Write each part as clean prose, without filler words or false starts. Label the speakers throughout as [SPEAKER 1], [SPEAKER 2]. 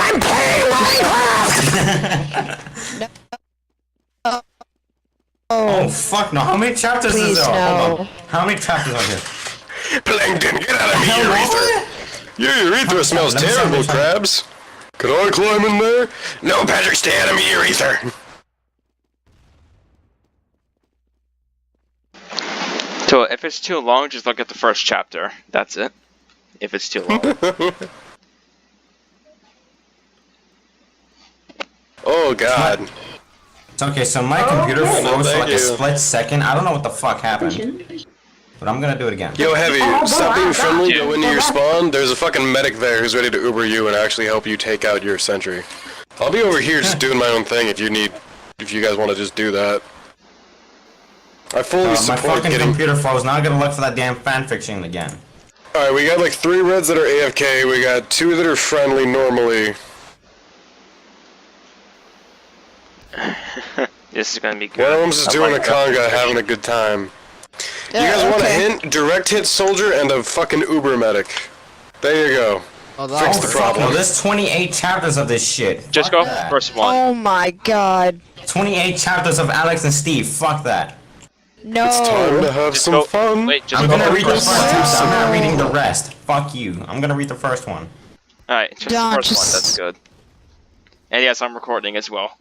[SPEAKER 1] I'm playing Minecraft!
[SPEAKER 2] Oh fuck no! How many chapters is there?
[SPEAKER 1] No.
[SPEAKER 2] Hold on. How many chapters are there?
[SPEAKER 3] Plankton, get out of me, urethra! Your urethra smells
[SPEAKER 2] Let me
[SPEAKER 3] terrible,
[SPEAKER 2] try.
[SPEAKER 3] crabs. Could I climb in there? No, Patrick, stay out of me, urethra!
[SPEAKER 4] So if it's too long, just look at the first chapter. That's it. If it's too long.
[SPEAKER 3] Oh god.
[SPEAKER 2] It's okay, so my computer froze for
[SPEAKER 3] thank
[SPEAKER 2] like a
[SPEAKER 3] you.
[SPEAKER 2] split second. I don't know what the fuck happened. But I'm gonna do it again.
[SPEAKER 3] Yo, Heavy, stop being friendly, go into your spawn. There's a fucking medic there who's ready to Uber you and actually help you take out your sentry. I'll be over here just doing my own thing if you guys want to just do that. I fully
[SPEAKER 2] My
[SPEAKER 3] support
[SPEAKER 2] fucking
[SPEAKER 3] getting...
[SPEAKER 2] computer froze. Now I gotta look for that damn fanfiction again.
[SPEAKER 3] Alright, we got like 3 reds that are AFK, we got 2 that are friendly normally.
[SPEAKER 4] This is gonna be good.
[SPEAKER 3] One of them's just doing a conga, having a good time. You guys want a hint? Direct hit soldier and a fucking Uber medic. There you go. Fix the problem.
[SPEAKER 2] No, there's 28 chapters of this shit.
[SPEAKER 4] Just
[SPEAKER 2] Fuck
[SPEAKER 4] go
[SPEAKER 2] that.
[SPEAKER 4] first one.
[SPEAKER 1] Oh my god.
[SPEAKER 2] 28 chapters of Alex and Steve. Fuck that.
[SPEAKER 1] No.
[SPEAKER 3] It's time to have
[SPEAKER 4] Just
[SPEAKER 3] some
[SPEAKER 4] go.
[SPEAKER 3] fun.
[SPEAKER 4] Wait, just
[SPEAKER 2] I'm
[SPEAKER 4] go
[SPEAKER 2] gonna read the
[SPEAKER 4] first
[SPEAKER 2] first
[SPEAKER 4] one.
[SPEAKER 2] chapter. I'm not reading the rest. Fuck you. I'm gonna read the first one.
[SPEAKER 4] Alright, just
[SPEAKER 1] Don't
[SPEAKER 4] the first
[SPEAKER 1] just-
[SPEAKER 4] one. That's good. And yes, I'm recording as well.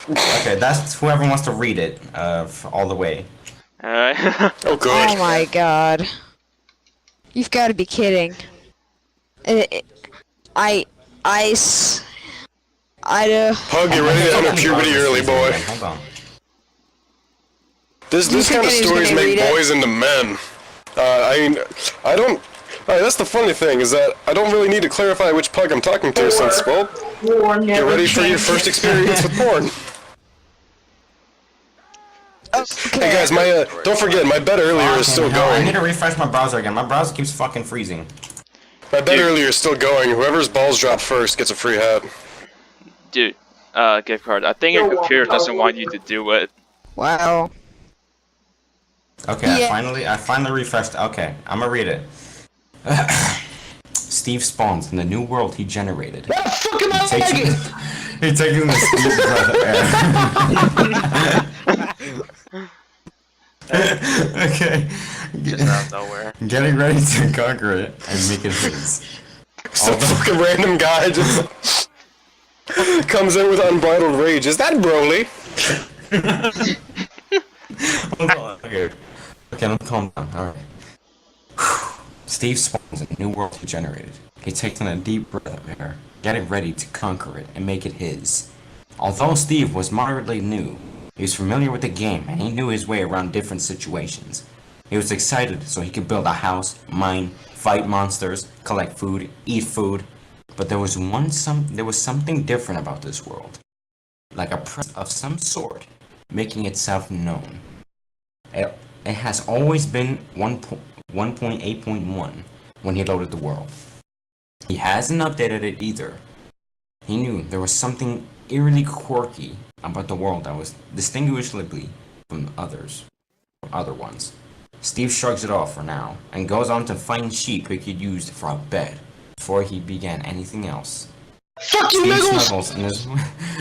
[SPEAKER 2] Okay, that's whoever wants to read it. All the way.
[SPEAKER 4] Alright.
[SPEAKER 3] Oh good.
[SPEAKER 1] Oh my god. You've got to be kidding. I
[SPEAKER 3] Hug, get ready to enter puberty early, boy.
[SPEAKER 2] Hold on.
[SPEAKER 3] This
[SPEAKER 1] You
[SPEAKER 3] kind of
[SPEAKER 1] think he's
[SPEAKER 3] stories
[SPEAKER 1] gonna
[SPEAKER 3] make
[SPEAKER 1] read it?
[SPEAKER 3] boys into men. I mean, I don't... Alright, that's the funny thing, is that I don't really need to clarify which pug I'm talking to since, well, get ready for your first experience with porn. Hey guys, my, don't forget, my bet earlier is still
[SPEAKER 2] I need
[SPEAKER 3] going.
[SPEAKER 2] to refresh my browser again. My browser keeps fucking freezing.
[SPEAKER 3] My bet earlier is still going. Whoever's balls drop first gets a free hat.
[SPEAKER 4] Dude, Giftcard, I think your computer doesn't want you to do it.
[SPEAKER 1] Wow.
[SPEAKER 2] Okay,
[SPEAKER 1] Yeah.
[SPEAKER 2] I finally refreshed. Okay, I'm gonna read it. Steve spawns in the new world he generated.
[SPEAKER 5] What the fuck am I
[SPEAKER 2] Taking,
[SPEAKER 5] lagging?
[SPEAKER 2] he taking this deep breath of air. Okay.
[SPEAKER 4] Just out of nowhere.
[SPEAKER 2] Getting ready to conquer it and make it his.
[SPEAKER 3] Some fucking random guy just comes in with unbridled rage. Is that Broly?
[SPEAKER 2] Hold on. Okay. Okay, let me calm down. Alright. Steve spawns in a new world he generated. He takes in a deep breath of air, getting ready to conquer it and make it his. Although Steve was moderately new, he was familiar with the game and he knew his way around different situations. He was excited so he could build a house, mine, fight monsters, collect food, eat food. But there was something different about this world. Like a presence of some sort, making itself known. It has always been 1.8.1 when he loaded the world. He hasn't updated it either. He knew there was something eerily quirky about the world that was distinguishably from other ones. Steve shrugs it off for now and goes on to find sheep he could use for a bed before he began anything else.
[SPEAKER 5] Fuck you,
[SPEAKER 2] Steve
[SPEAKER 5] Niggles!
[SPEAKER 2] snuggles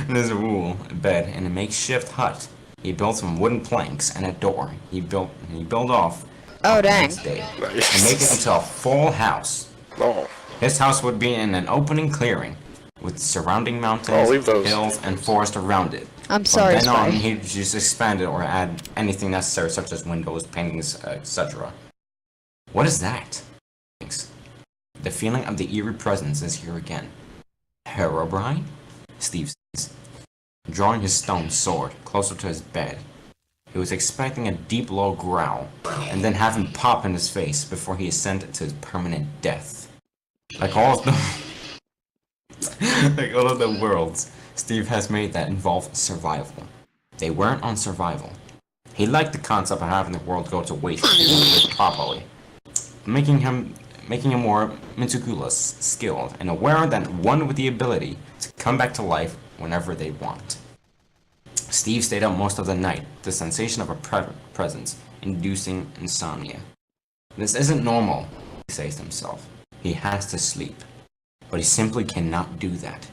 [SPEAKER 2] in his wool bed in a makeshift hut. He built some wooden planks and a door. He built off
[SPEAKER 1] Oh,
[SPEAKER 2] the
[SPEAKER 1] dang.
[SPEAKER 2] next day and made it into a full house.
[SPEAKER 3] Oh.
[SPEAKER 2] His house would be in an opening clearing with surrounding
[SPEAKER 3] I'll
[SPEAKER 2] mountains,
[SPEAKER 3] leave those.
[SPEAKER 2] hills, and forest around it.
[SPEAKER 1] I'm
[SPEAKER 2] From
[SPEAKER 1] sorry,
[SPEAKER 2] then on,
[SPEAKER 1] Spy.
[SPEAKER 2] he'd just expand it or add anything necessary, such as windows, paintings, etc. What is that? Thanks. The feeling of the eerie presence is here again. Herobrine? Steve says, drawing his stone sword closer to his bed. He was expecting a deep, low growl, and then have him pop in his face before he ascended to his permanent death. Like all of the like all of the worlds Steve has made that involve survival. They weren't on survival. He liked the concept of having the world go to waste if he didn't live properly, making him more meticulous, skilled, and aware that one with the ability to come back to life whenever they want. Steve stayed up most of the night, the sensation of a presence inducing insomnia. This isn't normal, he says to himself. He has to sleep. but he simply cannot do that.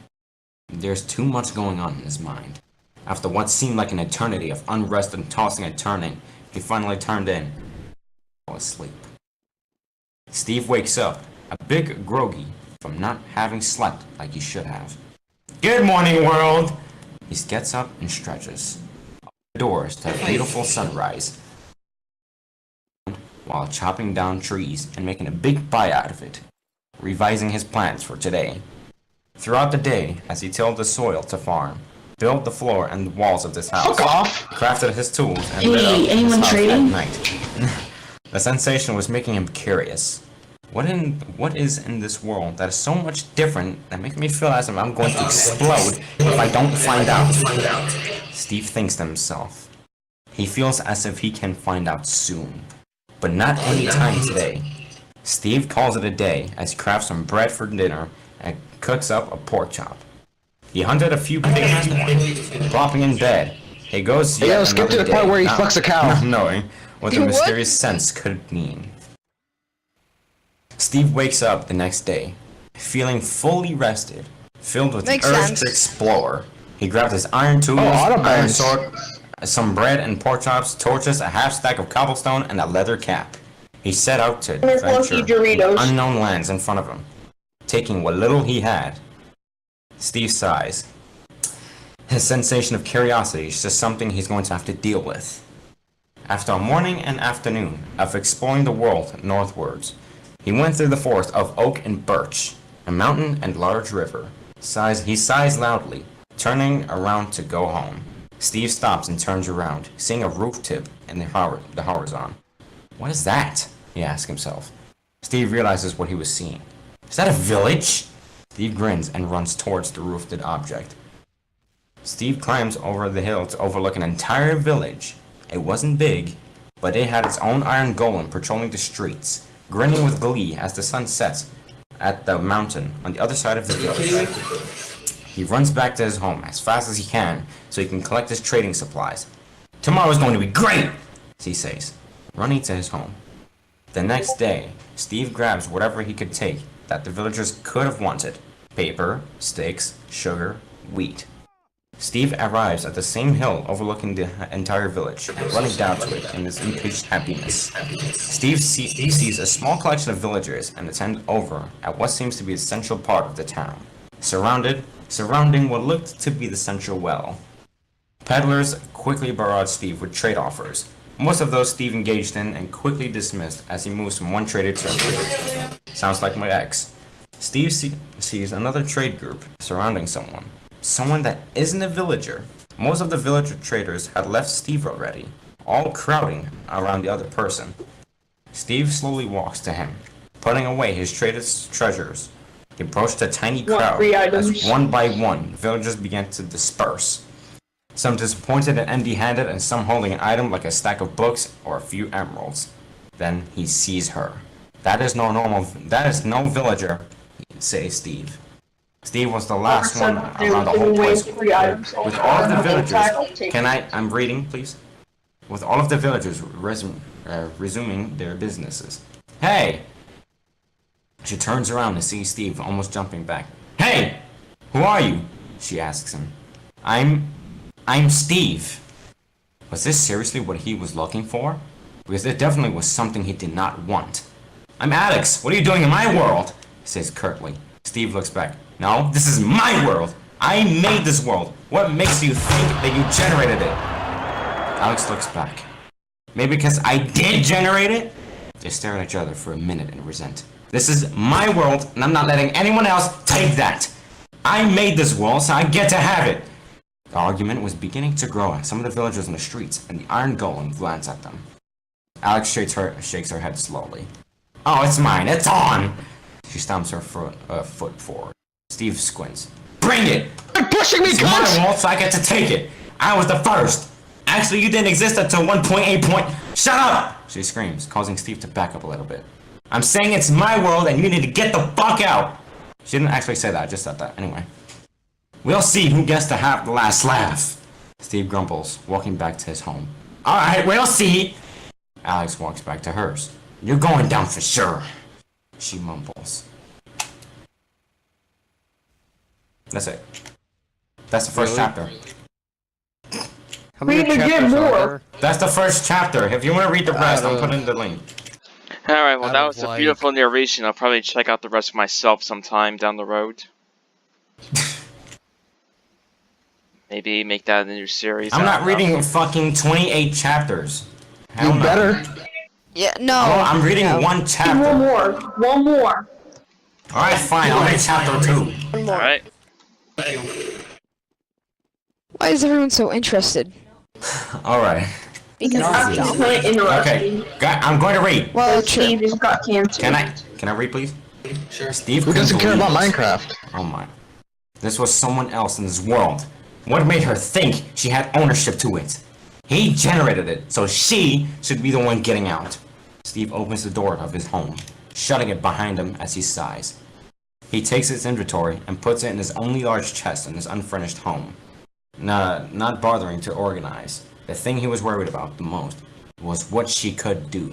[SPEAKER 2] There's too much going on in his mind. After what seemed like an eternity of unrest and tossing and turning, he finally turned in. Fell asleep. Steve wakes up, a bit groggy from not having slept like he should have. Good morning, world! He gets up and stretches. The doors to a beautiful sunrise, while chopping down trees and making a big pie out of it, revising his plans for today. Throughout the day, as he tilled the soil to farm, built the floor and the walls of this house, crafted his tools, and lit up his house at night. The sensation was making him curious. What is in this world that is so much different that makes me feel as if I'm going to explode if I don't find out? Steve thinks to himself. He feels as if he can find out soon, but not any time today. Steve calls it a day as he crafts some bread for dinner and cooks up a pork chop. He hunted a few pigs this morning, plopping in bed. He goes yet
[SPEAKER 5] Yo, skip to the part where he fucks a cow.
[SPEAKER 2] Not knowing what the mysterious sense could mean. Steve wakes up the next day, feeling fully rested, filled with the urge to explore. He grabbed his iron tools, iron sword, some bread and pork chops, torches, a half stack of cobblestone, and a leather cap. He set out to adventure the unknown lands in front of him, taking what little he had. Steve sighs. His sensation of curiosity is just something he's going to have to deal with. After a morning and afternoon of exploring the world northwards, he went through the forest of oak and birch, a mountain and large river. He sighs loudly, turning around to go home. Steve stops and turns around, seeing a roof tip in the horizon. What is that? He asks himself. Steve realizes what he was seeing. Is that a village? Steve grins and runs towards the roofed object. Steve climbs over the hill to overlook an entire village. It wasn't big, but it had its own iron golem patrolling the streets, grinning with glee as the sun sets at the mountain on the other side of the village. He runs back to his home as fast as he can so he can collect his trading supplies. Tomorrow's going to be great, he says, running to his home. The next day, Steve grabs whatever he could take that the villagers could have wanted: paper, sticks, sugar, wheat. Steve arrives at the same hill overlooking the entire village, running down to it in his impatient happiness. Steve sees a small collection of villagers and attends over at what seems to be the central part of the town, surrounding what looked to be the central well. Peddlers quickly barraged Steve with trade offers, most of those Steve engaged in and quickly dismissed as he moves from one trader to another. Sounds like my ex. Steve sees another trade group surrounding someone that isn't a villager. Most of the villager traders had left Steve already, all crowding around the other person. Steve slowly walks to him, putting away his traded treasures. He approached a tiny crowd as one by one villagers began to disperse. Some disappointed and empty-handed, and some holding an item like a stack of books or a few emeralds. Then he sees her. That is no villager, says Steve. Steve was the last one around the whole place. With all of the villagers, I'm reading, please. With all of the villagers resuming their businesses. Hey! She turns around and sees Steve almost jumping back. Hey! Who are you? She asks him. I'm Steve. Was this seriously what he was looking for? Because there definitely was something he did not want. I'm Alex. What are you doing in my world? He says curtly. Steve looks back. No, this is my world. I made this world. What makes you think that you generated it? Alex looks back. Maybe because I did generate it? They stare at each other for a minute in resent. This is my world, and I'm not letting anyone else take that. I made this world, so I get to have it. The argument was beginning to grow as some of the villagers in the streets and the iron golem glance at them. Alex shakes her head slowly. Oh, it's mine. It's on! She stomps her foot forward. Steve squints. Bring it!
[SPEAKER 5] You're pushing me,
[SPEAKER 2] it's my world, so I get to take it. I was the first. Actually, you didn't exist until 1.8. Shut up! She screams, causing Steve to back up a little bit. I'm saying it's my world and you need to get the fuck out! She didn't actually say that, I just said that. Anyway. We'll see who gets to have the last laugh. Steve grumbles, walking back to his home. Alright, we'll see! Alex walks back to hers. You're going down for sure. She mumbles. That's it. That's the first
[SPEAKER 6] Really?
[SPEAKER 2] chapter.
[SPEAKER 6] How many
[SPEAKER 7] Read again
[SPEAKER 6] chapters are
[SPEAKER 7] more.
[SPEAKER 6] there?
[SPEAKER 2] That's the first chapter. If you want to read the rest, I'm
[SPEAKER 6] Out of-
[SPEAKER 2] putting the link.
[SPEAKER 4] Alright, well
[SPEAKER 6] Out
[SPEAKER 4] that
[SPEAKER 6] of,
[SPEAKER 4] was a
[SPEAKER 6] like-
[SPEAKER 4] beautiful narration. I'll probably check out the rest myself sometime down the road. Maybe make that a new series.
[SPEAKER 2] I'm
[SPEAKER 4] I
[SPEAKER 2] not
[SPEAKER 4] don't know.
[SPEAKER 2] reading fucking 28 chapters. Hell
[SPEAKER 5] You
[SPEAKER 2] no.
[SPEAKER 5] better.
[SPEAKER 1] Yeah, no.
[SPEAKER 2] Oh, I'm reading
[SPEAKER 1] no.
[SPEAKER 2] one
[SPEAKER 7] One
[SPEAKER 2] chapter.
[SPEAKER 7] more. One more.
[SPEAKER 2] Alright, fine. I'll read chapter 2.
[SPEAKER 1] One more.
[SPEAKER 4] Alright.
[SPEAKER 1] Why is everyone so interested?
[SPEAKER 2] Alright.
[SPEAKER 1] Because
[SPEAKER 7] I'm
[SPEAKER 1] it's
[SPEAKER 7] just
[SPEAKER 1] dumb.
[SPEAKER 7] gonna interrupt
[SPEAKER 2] Okay.
[SPEAKER 7] you.
[SPEAKER 2] I'm going to read.
[SPEAKER 1] Well,
[SPEAKER 7] Because Steve
[SPEAKER 1] true.
[SPEAKER 7] just got cancer.
[SPEAKER 2] Can I read, please? Sure. Steve
[SPEAKER 5] Who doesn't care
[SPEAKER 2] couldn't
[SPEAKER 5] about
[SPEAKER 2] believe-
[SPEAKER 5] Minecraft?
[SPEAKER 2] Oh my. This was someone else in this world. What made her think she had ownership to it? He generated it, so she should be the one getting out. Steve opens the door of his home, shutting it behind him as he sighs. He takes his inventory and puts it in his only large chest in his unfurnished home. Not bothering to organize. The thing he was worried about the most was what she could do.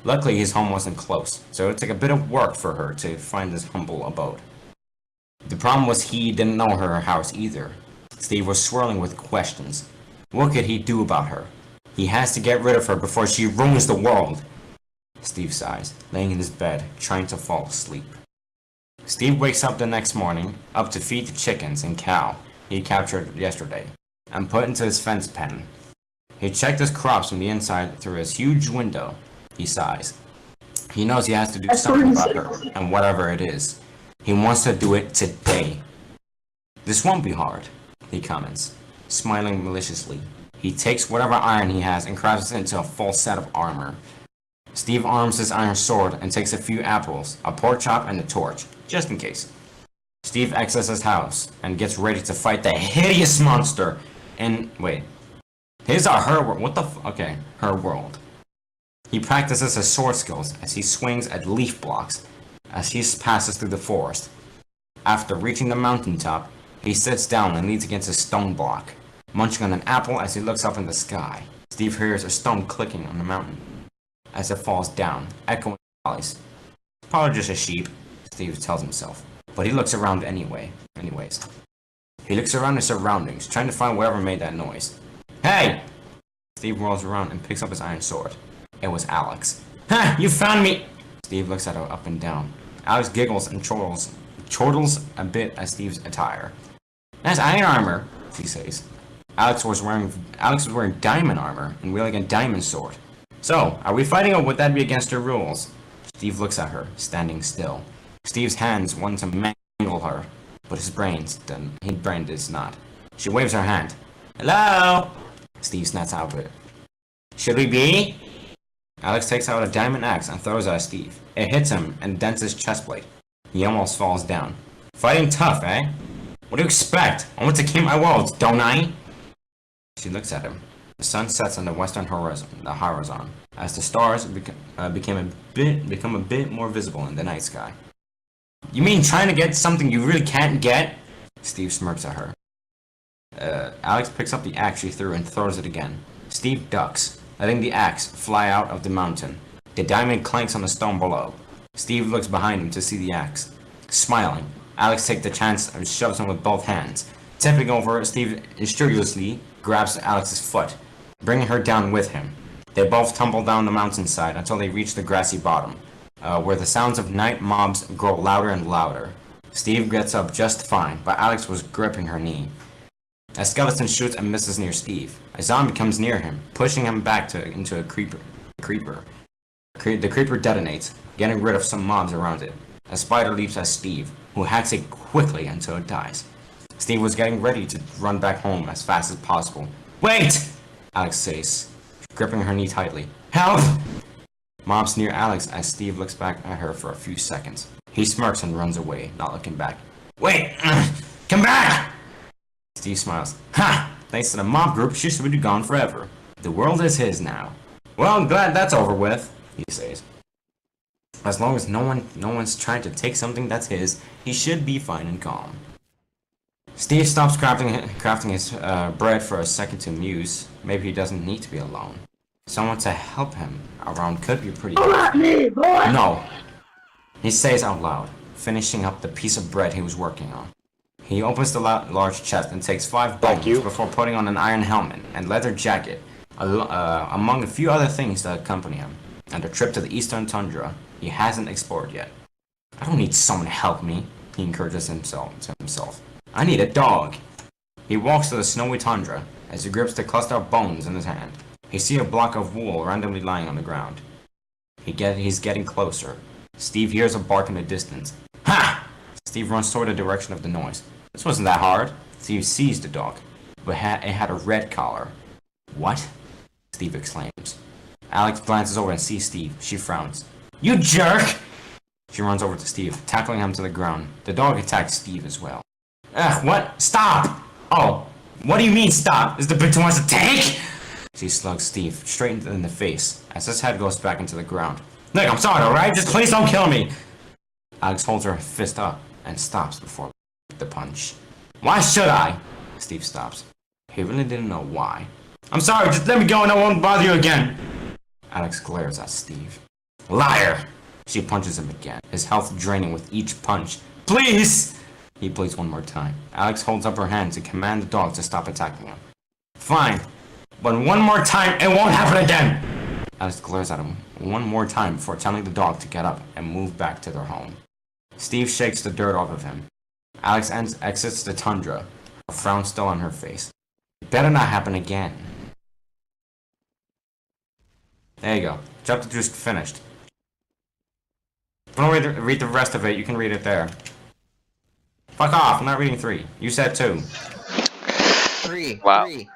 [SPEAKER 2] Luckily, his home wasn't close, so it took a bit of work for her to find this humble abode. The problem was he didn't know her house either. Steve was swirling with questions. What could he do about her? He has to get rid of her before she ruins the world. Steve sighs, laying in his bed, trying to fall asleep. Steve wakes up the next morning, up to feed the chickens and cow he captured yesterday, and put into his fence pen. He checked his crops from the inside through his huge window. He sighs. He knows he has to do something about her, and whatever it is, he wants to do it today. This won't be hard, he comments, smiling maliciously. He takes whatever iron he has and crafts it into a full set of armor. Steve arms his iron sword and takes a few apples, a pork chop, and a torch, just in case. Steve exits his house and gets ready to fight the hideous monster in, wait, his or her world, what the okay, her world. He practices his sword skills as he swings at leaf blocks as he passes through the forest. After reaching the mountaintop, he sits down and leans against a stone block, munching on an apple as he looks up in the sky. Steve hears a stone clicking on the mountain as it falls down, echoing volleys. Probably just a sheep, Steve tells himself, but he looks around anyways. He looks around his surroundings, trying to find whatever made that noise. Hey! Steve whirls around and picks up his iron sword. It was Alex. Ha! You found me! Steve looks at her up and down. Alex giggles and chortles a bit at Steve's attire. That's iron armor, she says. Alex was wearing diamond armor and wielding a diamond sword. So, are we fighting or would that be against your rules? Steve looks at her, standing still. Steve's hands want to mangle her, but his brain does not. She waves her hand. Hello? Steve snaps out of it. Should we be? Alex takes out a diamond axe and throws it at Steve. It hits him and dents his chest plate. He almost falls down. Fighting tough, eh? What do you expect? I want to keep my world, don't I? She looks at him. The sun sets on the western horizon, as the stars become a bit more visible in the night sky. You mean trying to get something you really can't get? Steve smirks at her. Alex picks up the axe she threw and throws it again. Steve ducks, letting the axe fly out of the mountain. The diamond clanks on the stone below. Steve looks behind him to see the axe. Smiling, Alex takes the chance and shoves him with both hands. Tipping over, Steve insidiously grabs Alex's foot, bringing her down with him. They both tumble down the mountainside until they reach the grassy bottom, where the sounds of night mobs grow louder and louder. Steve gets up just fine, but Alex was gripping her knee. A skeleton shoots and misses near Steve. A zombie comes near him, pushing him back into a creeper. The creeper detonates, getting rid of some mobs around it. A spider leaps at Steve, who hacks it quickly until it dies. Steve was getting ready to run back home as fast as possible. Wait! Alex says, gripping her knee tightly. Help! Mobs near Alex as Steve looks back at her for a few seconds. He smirks and runs away, not looking back. Wait! Come back! Steve smiles. Ha! Thanks to the mob group, she should be gone forever. The world is his now. Well, I'm glad that's over with, he says. As long as no one's trying to take something that's his, he should be fine and calm. Steve stops crafting his bread for a second to muse. Maybe he doesn't need to be alone. Someone to help him around could be pretty good. No, he says out loud, finishing up the piece of bread he was working on. He opens the large chest and takes 5
[SPEAKER 3] Thank
[SPEAKER 2] bones
[SPEAKER 3] you.
[SPEAKER 2] before putting on an iron helmet and leather jacket, among a few other things that accompany him, and a trip to the eastern tundra he hasn't explored yet. I don't need someone to help me, he encourages himself. I need a dog. He walks to the snowy tundra as he grips the cluster of bones in his hand. He sees a block of wool randomly lying on the ground. He's getting closer. Steve hears a bark in the distance. Ha! Steve runs toward the direction of the noise. This wasn't that hard. Steve sees the dog, but it had a red collar. What? Steve exclaims. Alex glances over and sees Steve. She frowns. You jerk! She runs over to Steve, tackling him to the ground. The dog attacks Steve as well. Ugh, what? Stop! Oh, what do you mean stop? Is the bitch wants a tank? She slugs Steve straight in the face as his head goes back into the ground. Look, I'm sorry, alright? Just please don't kill me! Alex holds her fist up and stops before the punch. Why should I? Steve stops. He really didn't know why. I'm sorry, just let me go and I won't bother you again. Alex glares at Steve. Liar! She punches him again, his health draining with each punch. Please! He pleads one more time. Alex holds up her hand to command the dog to stop attacking him. Fine, but one more time it won't happen again! Alex glares at him one more time before telling the dog to get up and move back to their home. Steve shakes the dirt off of him. Alex exits the tundra, a frown still on her face. It better not happen again. There you go. Chapter 2 is finished. If you want to read the rest of it, you can read it there. Fuck off, I'm not reading 3. You said 2.
[SPEAKER 5] 3.
[SPEAKER 4] Wow.
[SPEAKER 5] 3.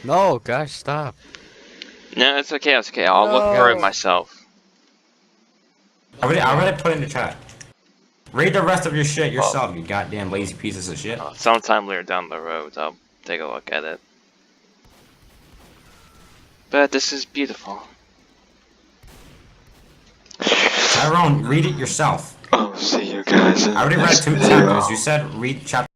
[SPEAKER 6] No, gosh, stop.
[SPEAKER 4] No, it's okay, it's okay. I'll look for it myself.
[SPEAKER 2] I already put it in the chat. Read the rest of your shit yourself, you goddamn lazy pieces of shit.
[SPEAKER 4] Sometime later down the road, I'll take a look at it. But this is beautiful.
[SPEAKER 2] Tyrone, read it yourself.
[SPEAKER 4] I'll see you guys in
[SPEAKER 2] I already read 2 chapters. You said read chapter